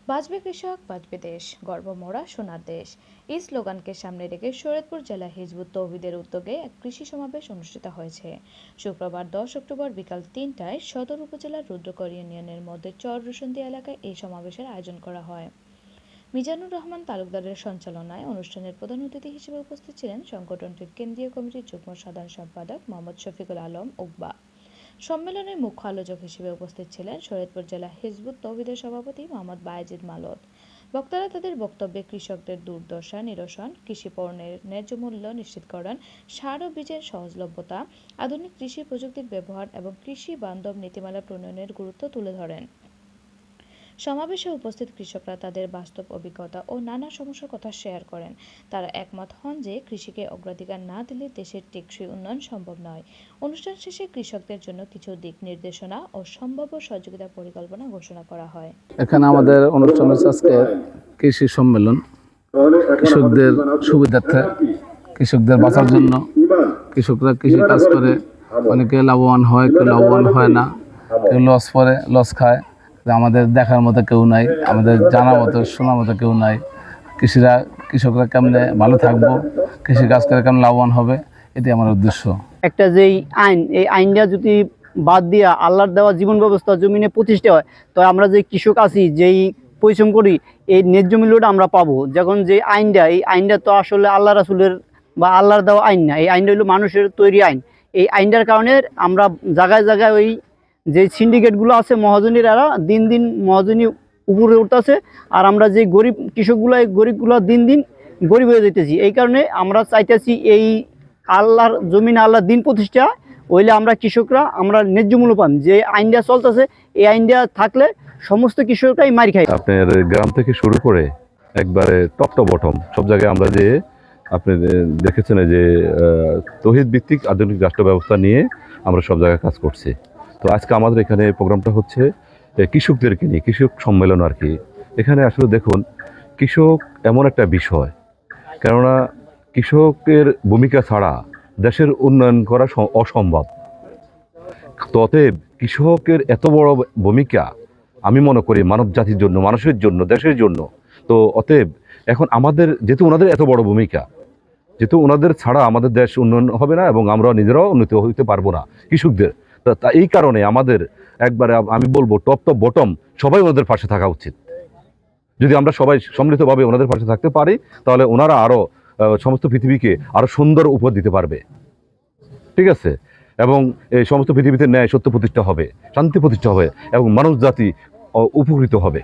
বাঁচবে কৃষক, বাঁচবে দেশ, গর্বমোরা সোনার দেশ। এই স্লোগানকে সামনে রেখে শরীয়তপুর জেলা হিজবুত তৌহিদের উদ্যোগে এক কৃষি সমাবেশ অনুষ্ঠিত হয়েছে। শুক্রবার 10 অক্টোবর বিকাল 3টায় সদর উপজেলার রুদ্রকর ইউনিয়নের মধ্যে চর রুশন্দি এলাকায় এই সমাবেশের আয়োজন করা হয়। মিজানুর রহমান তালুকদারের সঞ্চালনায় অনুষ্ঠানের প্রধান অতিথি হিসেবে উপস্থিত ছিলেন সংগঠনটির কেন্দ্রীয় কমিটির যুগ্ম সাধারণ সম্পাদক মোহাম্মদ শফিকুল আলম উকবা। সম্মেলনের মুখ্য আলোচক হিসেবে উপস্থিত ছিলেন শরীয়তপুর জেলা হিজবুত তৌহিদের সভাপতি মোহাম্মদ বায়েজিদ মালত। বক্তারা তাদের বক্তব্যে কৃষকদের দুর্দশা নিরসন, কৃষি পণ্যের ন্যায্য মূল্য নিশ্চিতকরণ, সার ও বীজের সহজলভ্যতা, আধুনিক কৃষি প্রযুক্তির ব্যবহার এবং কৃষি বান্ধব নীতিমালা প্রণয়নের গুরুত্ব তুলে ধরেন। সমাবেশে উপস্থিত কৃষকরা তাদের বাস্তব অভিজ্ঞতা ও নানা সমস্যার কথা শেয়ার করেন। তারা একমত হন যে কৃষিকে অগ্রাধিকার না দিলে দেশের টেকসই উন্নয়ন সম্ভব নয়। অনুষ্ঠান শেষে কৃষকদের জন্য কিছু দিক নির্দেশনা ও সম্ভাব্য সহযোগিতা পরিকল্পনা ঘোষণা করা হয়। এখানে আমাদের অনুষ্ঠান হচ্ছে আজকে কৃষি সম্মেলন। কৃষকদের সুবিধার্থে, কৃষকদের বাঁচার জন্য। কৃষকরা কৃষি কাজ করে অনেকে লাভবান হয়, কেউ লাভবান হয় না, কেউ লস করে, লস খায়। আমাদের দেখার মতো কেউ নাই, আমাদের জানার মতো শোনার মতো কেউ নাই। কৃষকরা কেমনে ভালো থাকবো, কৃষি কাজ করে কেমন লাভবান হবে, এটাই আমার উদ্দেশ্য। একটা যেই আইন, এই আইনটা যদি বাদ দিয়া আল্লাহর দেওয়া জীবন ব্যবস্থা জমিনে প্রতিষ্ঠা হয়, তো আমরা যে কৃষক আছি, যেই পরিশ্রম করি, এই ন্যায্য মূল্যটা আমরা পাবো। যখন যে আইনটা, এই আইনটা তো আসলে আল্লাহ রাসূলের বা আল্লাহর দেওয়া আইন না, এই আইনটা হলো মানুষের তৈরি আইন। এই আইনটার কারণে আমরা জায়গায় জায়গায় ওই যে সিন্ডিকেটগুলো আছে, মহাজনীরা দিন দিন মহাজনী উপরে উঠতেছে, আর আমরা যে গরিব কৃষকগুলো, এই গরিবগুলো দিন দিন গরিব হয়ে যেতেছি। এই কারণে আমরা চাইতেছি এই আল্লাহর জমিনে আল্লাহর দিন প্রতিষ্ঠা হইলে আমরা কৃষকরা আমরা ন্যায্য মূল্য পান। যে আইনটা চলতেছে, এই আইনটা থাকলে সমস্ত কৃষকরাই মার খায়। আপনার গ্রাম থেকে শুরু করে একবারে টপ টু বটম সব জায়গায় আমরা যে আপনি দেখেছেন যে তৌহিদ ভিত্তিক আধুনিক রাষ্ট্র ব্যবস্থা নিয়ে আমরা সব জায়গায় কাজ করছি। তো আজকে আমাদের এখানে প্রোগ্রামটা হচ্ছে কৃষকদেরকে নিয়ে, কৃষক সম্মেলন আর কি। এখানে আসলে দেখুন, কৃষক এমন একটা বিষয়, কেননা কৃষকের ভূমিকা ছাড়া দেশের উন্নয়ন করা অসম্ভব। তো অতএব কৃষকের এত বড় ভূমিকা আমি মনে করি মানব জাতির জন্য, মানুষের জন্য, দেশের জন্য। তো অতএব এখন আমাদের যেহেতু ওনাদের এত বড় ভূমিকা, যেহেতু ওনাদের ছাড়া আমাদের দেশ উন্নয়ন হবে না এবং আমরা নিজেরাও উন্নতি হইতে পারবো না কৃষকদের। তা এই কারণে আমাদের একবারে আমি বলবো টপ টু বটম সবাই ওনাদের পাশে থাকা উচিত। যদি আমরা সবাই সম্মিলিতভাবে ওনাদের পাশে থাকতে পারি, তাহলে ওনারা আরও সমস্ত পৃথিবীকে আরও সুন্দর উপহার দিতে পারবে। ঠিক আছে? এবং এই সমস্ত পৃথিবীতে ন্যায় সত্য প্রতিষ্ঠা হবে, শান্তি প্রতিষ্ঠা হবে এবং মানব জাতি উপকৃত হবে।